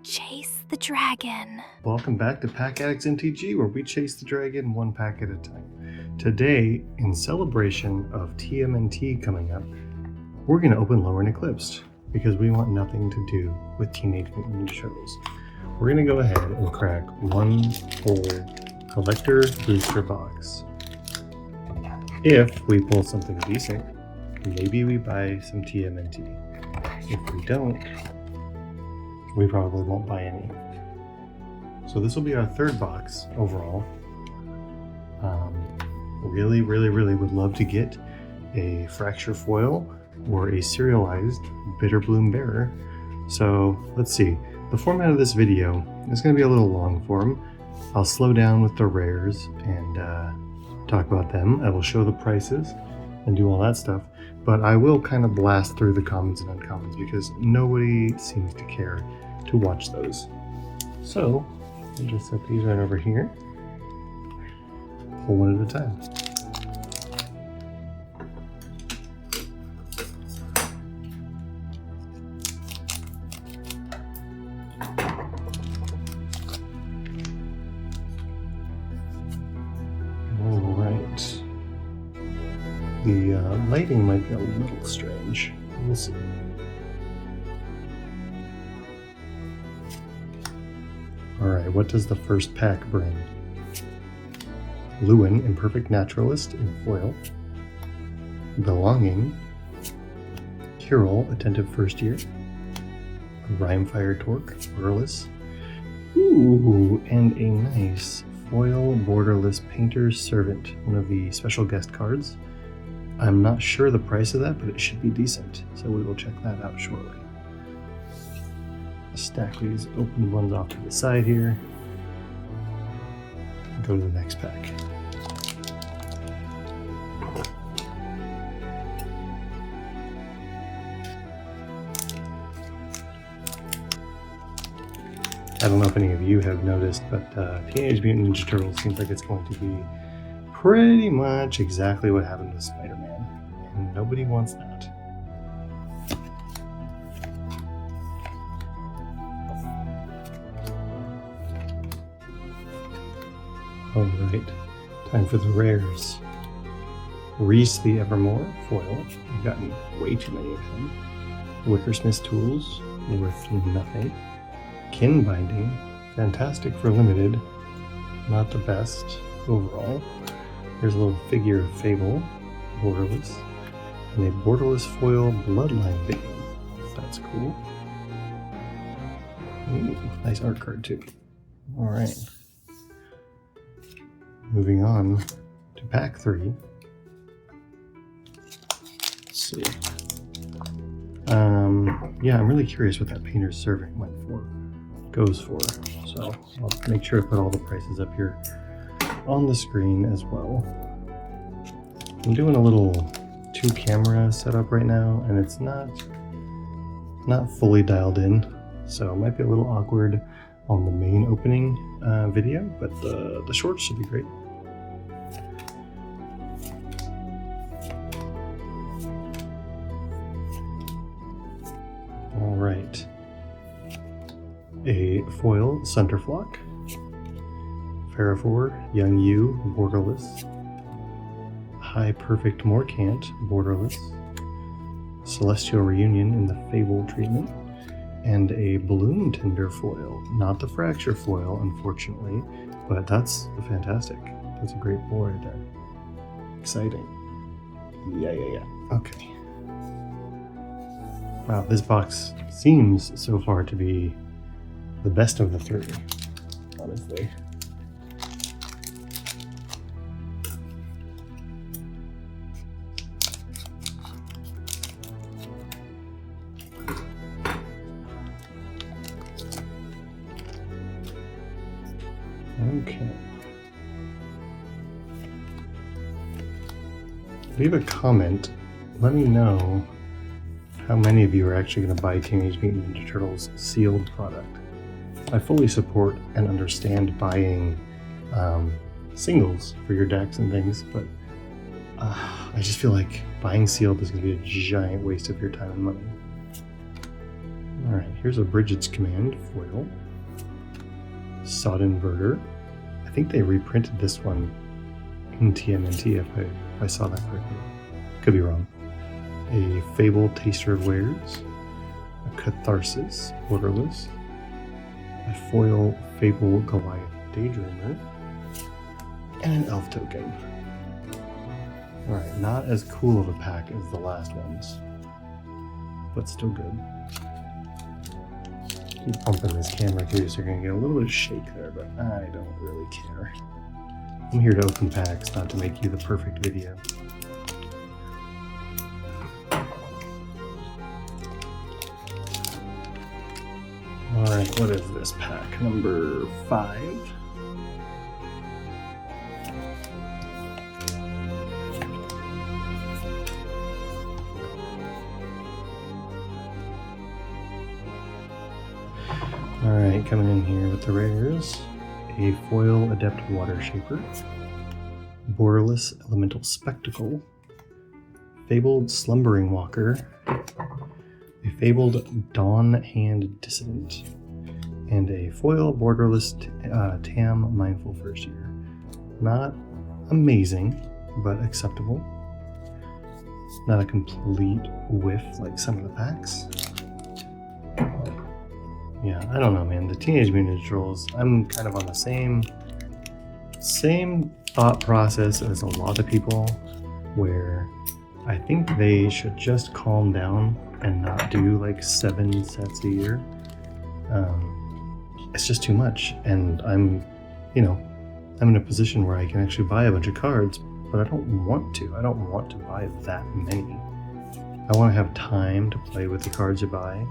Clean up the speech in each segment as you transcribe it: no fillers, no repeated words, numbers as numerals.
chase the dragon. Welcome back to PackAddictsMTG, where we chase the dragon one pack at a time. Today, in celebration of TMNT coming up, we're going to open Lorwyn Eclipsed because we want nothing to do with Teenage Mutant Ninja Turtles. We're going to go ahead and crack one whole collector booster box. If we pull something decent, maybe we buy some TMNT. If we don't, we probably won't buy any. So this will be our third box overall. Really would love to get a Fracture Foil or a serialized Bitter Bloom Bearer. So let's see. The format of this video is going to be a little long form. I'll slow down with the rares and talk about them. I will show the prices and do all that stuff. But I will kind of blast through the commons and uncommons because nobody seems to care to watch those. So I'll just set these right over here. Pull one at a time. Alright. The lighting might be a little strange. We'll see. Alright, what does the first pack bring? Lorwyn, Imperfect Naturalist in foil. Belonging. Kirill, Attentive First Year. Rhymefire Torque, Borderless. Ooh, and a nice foil Borderless Painter's Servant, one of the special guest cards. I'm not sure the price of that, but it should be decent, so we will check that out shortly. Stack these open ones off to the side here. Go to the next pack. I don't know if any of you have noticed, but Teenage Mutant Ninja Turtles seems like it's going to be pretty much exactly what happened with Spider-Man, and nobody wants that. Alright, time for the rares. Reese the Evermore, foil. I've gotten way too many of them. Wickersmith Tools, worth nothing. Kin Binding, fantastic for limited, not the best overall. There's a little figure of Fable, Borderless, and a Borderless foil Bloodline Bane. That's cool. Ooh, nice art card too. Alright. Moving on to pack 3. Let's see. Yeah, I'm really curious what that Painter's Servant goes for. So I'll make sure to put all the prices up here on the screen as well. I'm doing a little 2-camera setup right now, and it's not fully dialed in, so it might be a little awkward on the main opening video, but the shorts should be great. All right, a foil Centerflock, Farafor, Young Yu, Borderless, High Perfect Morcant, Borderless, Celestial Reunion in the Fable treatment, and a Balloon Tender foil. Not the Fracture foil, unfortunately, but that's fantastic. That's a great pull right there. Exciting. Yeah. Okay. Wow, this box seems so far to be the best of the 3, honestly. Okay. Leave a comment. Let me know how many of you are actually going to buy Teenage Mutant Ninja Turtles sealed product. I fully support and understand buying singles for your decks and things, but I just feel like buying sealed is going to be a giant waste of your time and money. Alright, here Here's a Bridget's Command foil. Sod Inverter. I think they reprinted this one in TMNT if I saw that correctly. Could be wrong. A Fable Taster of Wares. A Catharsis Borderless. A foil Fable Goliath Daydreamer. And an Elf token. Alright, not as cool of a pack as the last ones, but still good. Keep bumping this camera too, so you're gonna get a little bit of shake there, but I don't really care. I'm here to open packs, not to make you the perfect video. Alright, what is this pack? Number 5. Alright, coming in here with the rares, a foil Adept Water Shaper, Borderless Elemental Spectacle, Fabled Slumbering Walker, a Fabled Dawn Hand Dissident, and a foil Borderless Tam Mindful First Year. Not amazing, but acceptable. Not a complete whiff like some of the packs. Yeah, I don't know, man. The Teenage Mutant Ninja Turtles, I'm kind of on the same thought process as a lot of people, where I think they should just calm down and not do like 7 sets a year. It's just too much, and I'm in a position where I can actually buy a bunch of cards, but I don't want to. I don't want to buy that many. I want to have time to play with the cards you buy.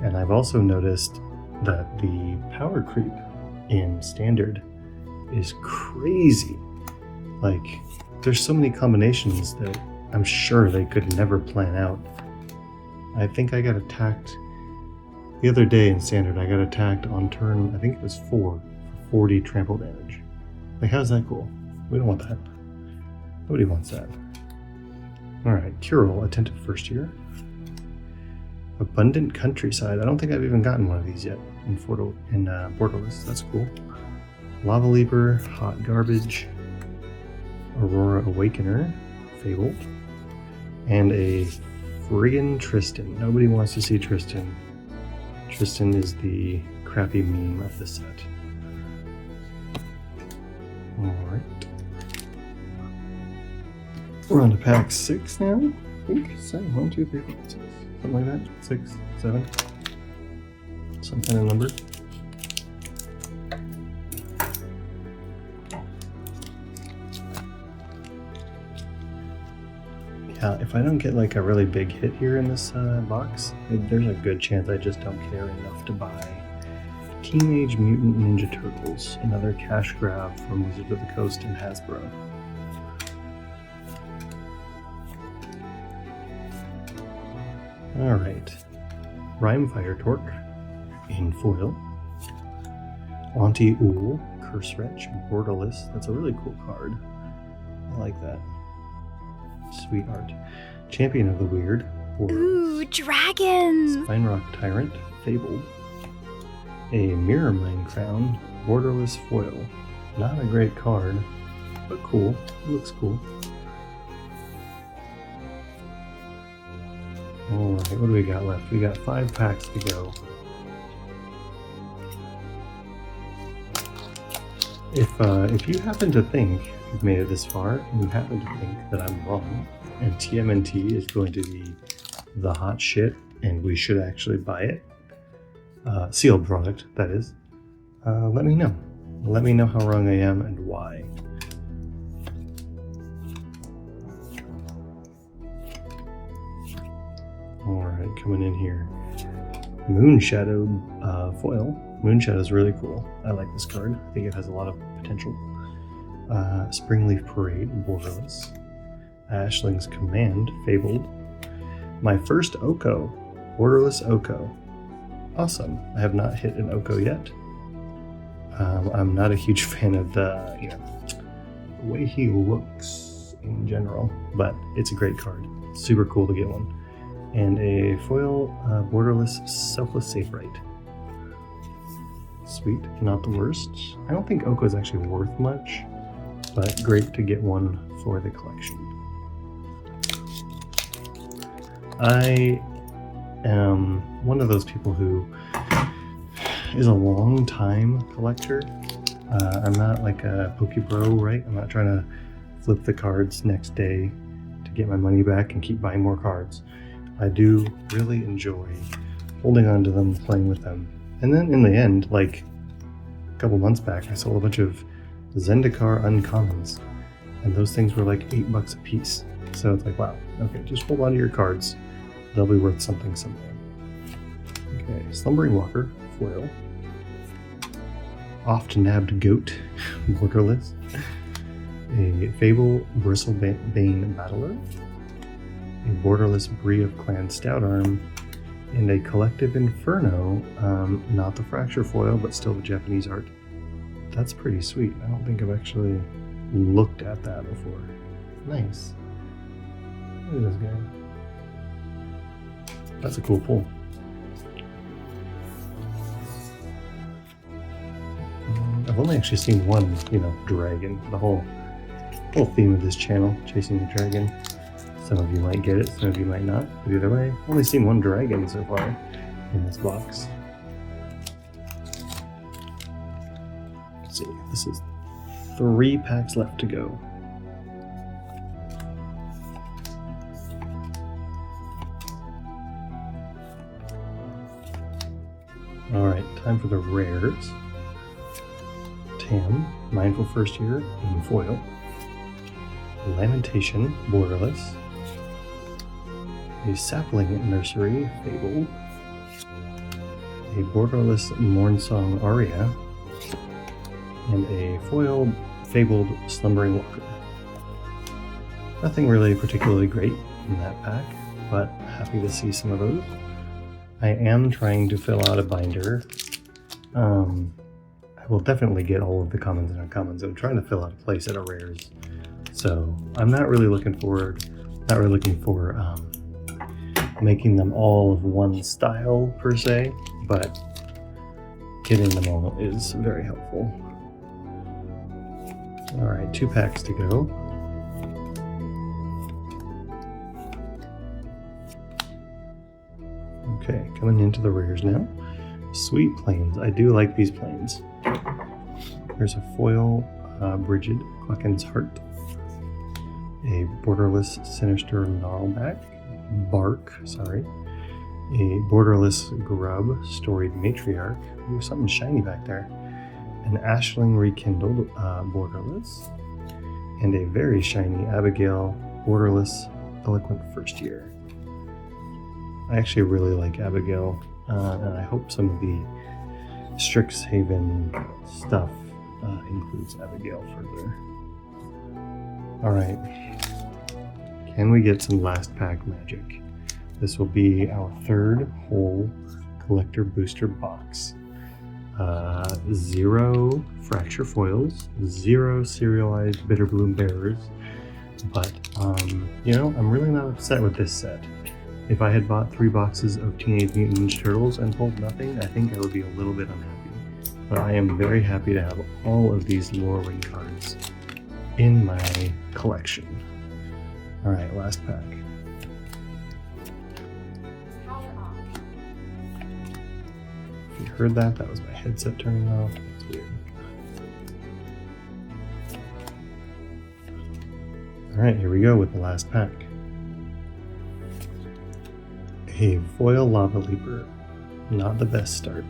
And I've also noticed that the power creep in Standard is crazy. Like, there's so many combinations that I'm sure they could never plan out. I think I got attacked the other day in Standard. I got attacked on turn, I think it was 4 for 40 trample damage. Like, how's that cool? We don't want that. Nobody wants that. Alright, Curel, Attentive First Year. Abundant Countryside. I don't think I've even gotten one of these yet in Borderless. That's cool. Lava Leaper, Hot Garbage, Aurora Awakener, Fabled, and a friggin' Tristan. Nobody wants to see Tristan. Tristan is the crappy meme of the set. Alright. We're on to pack 6 now. I think 7. 1, 2, 3, 4, 5, 6. Something like that. 6, 7. Some kind of number. Yeah, if I don't get like a really big hit here in this box, there's a good chance I just don't care enough to buy Teenage Mutant Ninja Turtles, another cash grab from Wizards of the Coast and Hasbro. Alright. Rhyme Fire Torque in foil. Auntie Ool, Curse Wretch, Borderless. That's a really cool card. I like that. Sweet art. Champion of the Weird, Borderless. Ooh, dragons! Spine Rock Tyrant, Fabled. A Mirror Mine Crown, Borderless foil. Not a great card, but cool. It looks cool. Alright, what do we got left? We got 5 packs to go. If you happen to think you've made it this far, and you happen to think that I'm wrong, and TMNT is going to be the hot shit, and we should actually buy it, sealed product, that is, let me know. Let me know how wrong I am and why. Alright, coming in here. Moonshadow foil. Moonshadow is really cool. I like this card. I think it has a lot of potential. Springleaf Parade, Borderless. Ashling's Command, Fabled. My first Oko, Borderless Oko. Awesome. I have not hit an Oko yet. I'm not a huge fan of the way he looks in general, but it's a great card. Super cool to get one. and a foil borderless selfless save right. Sweet, not the worst. I don't think Oko is actually worth much, but great to get one for the collection. I am one of those people who is a long time collector. I'm not like a Pokebro, right? I'm not trying to flip the cards next day to get my money back and keep buying more cards. I do really enjoy holding on to them, playing with them. And then in the end, like a couple months back, I sold a bunch of Zendikar uncommons, and those things were like $8 a piece. So it's like, wow, okay, just hold on to your cards. They'll be worth something someday. Okay, Slumbering Walker, foil. Oft-nabbed Goat, borderless. A Fable Bristlebane Battler. A borderless Bree of Clan Stoutarm. And a Collective Inferno, not the Fracture foil, but still the Japanese art. That's pretty sweet. I don't think I've actually looked at that before. Nice. Look at this guy. That's a cool pull. I've only actually seen one, dragon. The whole theme of this channel, chasing the dragon. Some of you might get it, some of you might not. But either way, I've only seen one dragon so far in this box. Let's see, this is 3 packs left to go. Alright, time for the rares. Tam, Mindful First Year in foil. Lamentation, borderless. A Sapling Nursery, Fable. A borderless Mornsong Aria. And a foil Fabled Slumbering Walker. Nothing really particularly great in that pack, but happy to see some of those. I am trying to fill out a binder. I will definitely get all of the commons and uncommons. I'm trying to fill out a place at a rares. So I'm not really looking for making them all of one style per se, but getting them all is very helpful. All right, 2 packs to go. Okay, coming into the rares now. Sweet planes. I do like these planes. There's a foil Brigid Clucken's Heart. A borderless Sinister Gnarlback. A borderless Grub Storied Matriarch. Ooh, something shiny back there. An Ashling Rekindled borderless. And a very shiny Abigail borderless Eloquent First Year. I actually really like Abigail, and I hope some of the Strixhaven stuff includes Abigail further. Alright, can we get some last pack magic? This will be our 3rd whole collector booster box. 0 Fracture foils, 0 serialized Bitterbloom bearers, but I'm really not upset with this set. If I had bought 3 boxes of Teenage Mutant Ninja Turtles and pulled nothing, I think I would be a little bit unhappy. But I am very happy to have all of these Lorwyn cards in my collection. Alright, last pack. If you heard that, that was my headset turning off. That's weird. Alright, here we go with the last pack. A foil Lava Leaper, not the best start.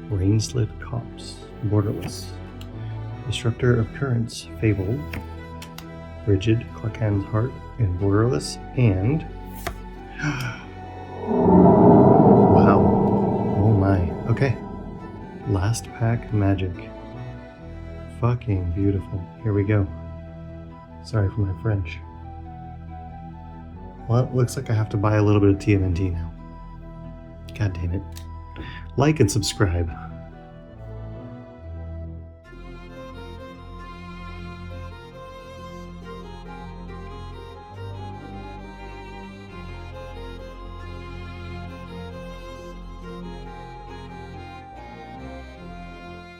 Rainslit Cops, borderless. Disruptor of Currents, Fable. Rigid Clucken's Heart, and borderless. And wow, oh my. Okay, last pack magic. Fucking beautiful. Here we go. Sorry for my French. Well, it looks like I have to buy a little bit of TMNT now. God damn it. Like and subscribe.